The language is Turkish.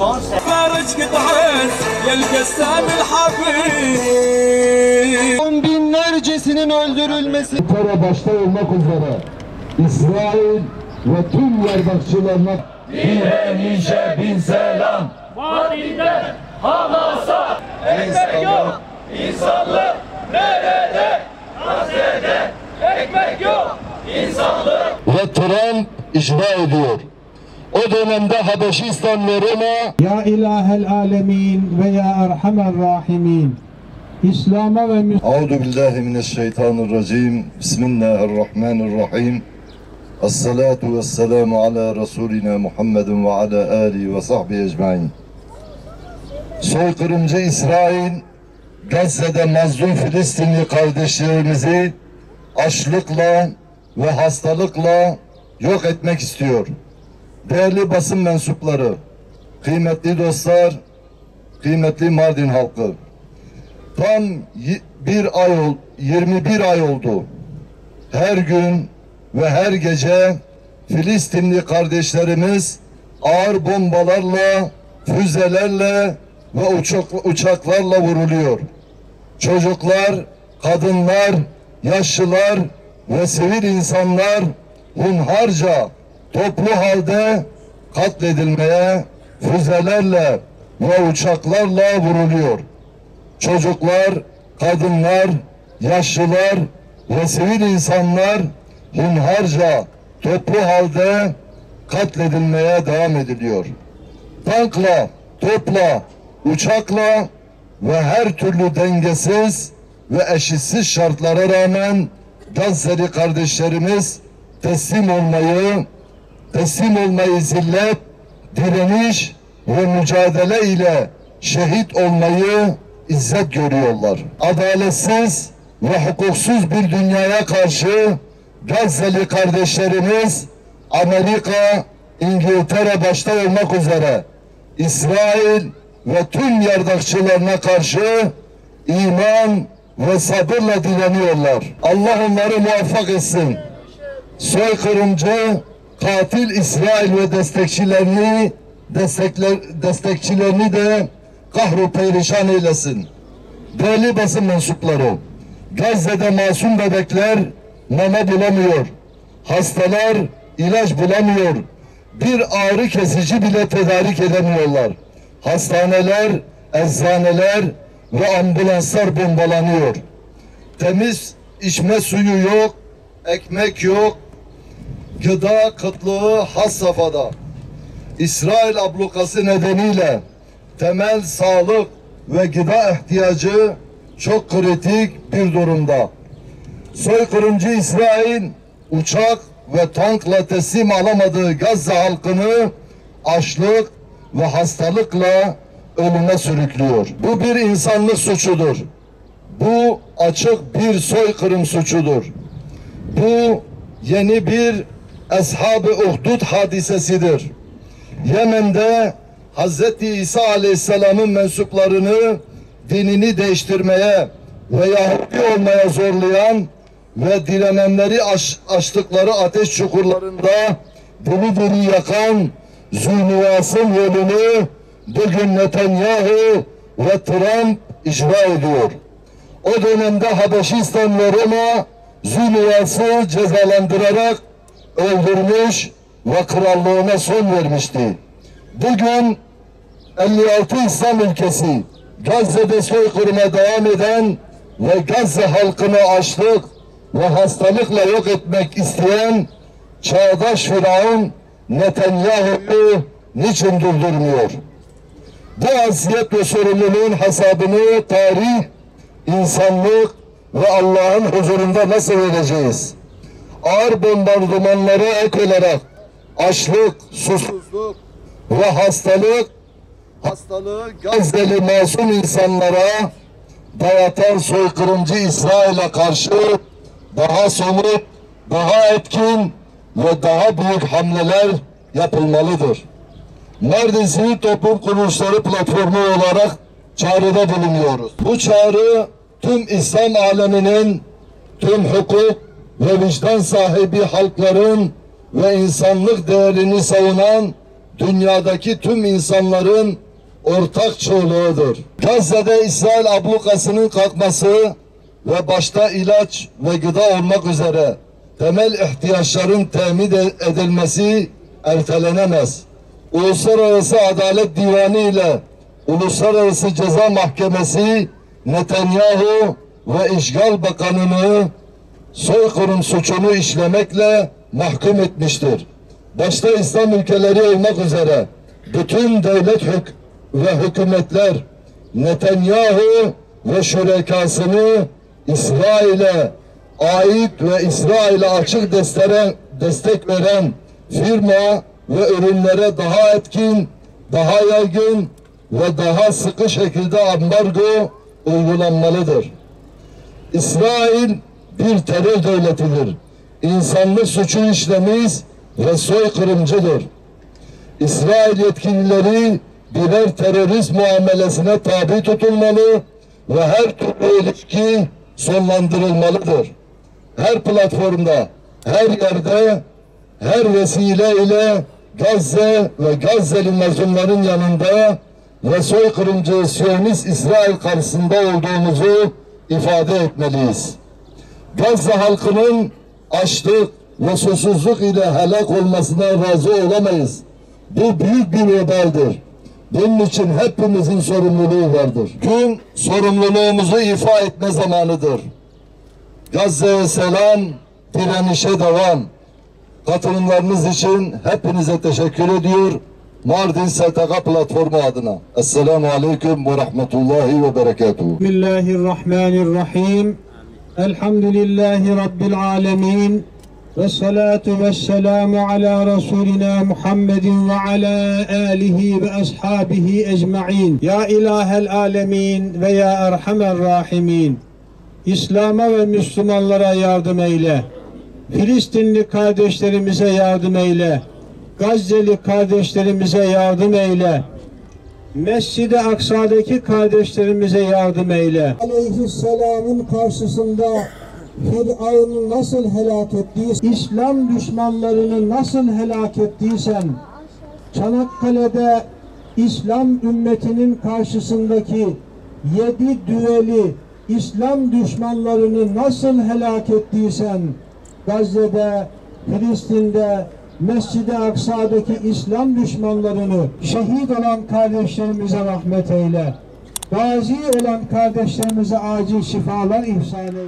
خارج قطعين يا القسام الحبيب. On binlercesinin öldürülmesi. Ankara başta olmak üzere İsrail ve tüm yardakçılarına nice bin selam. Vadide Hamas'a ekmek yok, insanlık nerede? Gazze'de ekmek yok, insanlık. ve Trump icra ediyor. O dönemde Habeşistan ve Roma Ya ilahel alemin ve ya erhamer rahimin. İslam'a ve Euzu billahi mineşşeytanirracim. Bismillahirrahmanirrahim. Esselatu vesselamu ala Resulina Muhammedin ve ala alihi ve sahbihi ecmaîn. Soykırımcı İsrail, Gazze'de mazlum Filistinli kardeşlerimizi açlıkla ve hastalıkla yok etmek istiyor. Değerli basın mensupları, kıymetli dostlar, kıymetli Mardin halkı, tam 21 ay oldu. Her gün ve her gece Filistinli kardeşlerimiz ağır bombalarla, füzelerle ve uçaklarla vuruluyor. Çocuklar, kadınlar, yaşlılar ve sivil insanlar hunharca toplu halde katledilmeye, füzelerle ve uçaklarla vuruluyor. Çocuklar, kadınlar, yaşlılar ve sivil insanlar hunharca toplu halde katledilmeye devam ediliyor. Tankla, topla, uçakla ve her türlü dengesiz ve eşitsiz şartlara rağmen Gazze'li kardeşlerimiz teslim olmayı zillet, direniş ve mücadele ile şehit olmayı izzet görüyorlar. Adaletsiz ve hukuksuz bir dünyaya karşı Gazze'li kardeşlerimiz Amerika, İngiltere başta olmak üzere İsrail ve tüm yardakçılarına karşı iman ve sabırla direniyorlar. Allah onları muvaffak etsin. Soykırımcı, katil İsrail ve destekçilerini de kahru perişan eylesin. Değerli basın mensupları, Gazze'de masum bebekler mama bulamıyor. Hastalar ilaç bulamıyor. Bir ağrı kesici bile tedarik edemiyorlar. Hastaneler, eczaneler ve ambulanslar bombalanıyor. Temiz içme suyu yok, ekmek yok, gıda kıtlığı has safhada. İsrail ablukası nedeniyle temel sağlık ve gıda ihtiyacı çok kritik bir durumda. Soykırımcı İsrail uçak ve tankla teslim alamadığı Gazze halkını açlık ve hastalıkla ölüme sürüklüyor. Bu bir insanlık suçudur. Bu açık bir soykırım suçudur. Bu yeni bir Ashab-ı Uhdud hadisesidir. Yemen'de Hz. İsa Aleyhisselam'ın mensuplarını dinini değiştirmeye ve Yahudi olmaya zorlayan ve direnenleri açtıkları ateş çukurlarında diri diri yakan Zülnivas'ın yolunu bugün Netanyahu ve Trump icra ediyor. O dönemde Habeşistan ve Roma Zülnivas'ı cezalandırarak öldürmüş ve krallığına son vermişti. Bugün 56 İslam ülkesi Gazze'de soykırıma devam eden ve Gazze halkını açlık ve hastalıkla yok etmek isteyen çağdaş Firavun Netanyahu'yu niçin durdurmuyor? Bu aziyet ve sorumluluğun hesabını tarih, insanlık ve Allah'ın huzurunda nasıl vereceğiz? Ağır bombardımanlara ek olarak açlık, susuzluk ve hastalığı Gazze'li masum insanlara dayatan soykırımcı İsrail'e karşı daha somut, daha etkin ve daha büyük hamleler yapılmalıdır. Mardin Sivil Toplum Kuruluşları Platformu olarak çağrıda bulunuyoruz. Bu çağrı tüm İslam aleminin, tüm hukuk ve vicdan sahibi halkların ve insanlık değerini savunan dünyadaki tüm insanların ortak çoğuluğudur. Gazze'de İsrail ablukasının kalkması ve başta ilaç ve gıda olmak üzere temel ihtiyaçların temin edilmesi ertelenemez. Uluslararası Adalet Divanı ile Uluslararası Ceza Mahkemesi Netanyahu ve İşgal Bakanı'nı soykırım suçunu işlemekle mahkum etmiştir. Başta İslam ülkeleri olmak üzere bütün devlet ve hükümetler Netanyahu ve şürekasını İsrail'e ait ve İsrail'e açık destek veren firma ve ürünlere daha etkin, daha yaygın ve daha sıkı şekilde ambargo uygulanmalıdır. İsrail bir terör devletidir. İnsanlık suçu işlemiş ve soykırımcıdır. İsrail yetkilileri birer terörist muamelesine tabi tutulmalı ve her türlü ilişki sonlandırılmalıdır. Her platformda, her yerde, her vesile ile Gazze ve Gazze'li mazlumların yanında ve soykırımcı Siyonist İsrail karşısında olduğumuzu ifade etmeliyiz. Gazze halkının açlık ve susuzluk ile helak olmasına razı olamayız. Bu büyük bir vebaldir. Bunun için hepimizin sorumluluğu vardır. Gün sorumluluğumuzu ifa etme zamanıdır. Gazze'ye selam, direnişe devam. Katılımlarınız için hepinize teşekkür ediyor. Mardin STK platformu adına. Esselamu Aleyküm ve Rahmetullahi ve Berekatuhu. Bismillahirrahmanirrahim. Elhamdülillahi Rabbil alemin. Ve salatu ve selamu ala Resulina Muhammedin ve ala alihi ve ashabihi ecma'in. Ya ilahel alemin ve ya erhamer rahimin. İslam'a ve Müslümanlara yardım eyle. Filistinli kardeşlerimize yardım eyle. Gazze'li kardeşlerimize yardım eyle. Mescid-i Aksa'daki kardeşlerimize yardım eyle. Aleyhisselam'ın karşısında Firavun'u nasıl helak ettiysen, İslam düşmanlarını nasıl helak ettiysen, Çanakkale'de İslam ümmetinin karşısındaki 7 düveli İslam düşmanlarını nasıl helak ettiysen, Gazze'de, Filistin'de, Mescid-i Aksa'daki İslam düşmanlarını, şehit olan kardeşlerimize rahmet eyle. Gazi olan kardeşlerimize acil şifalar ihsan eyle.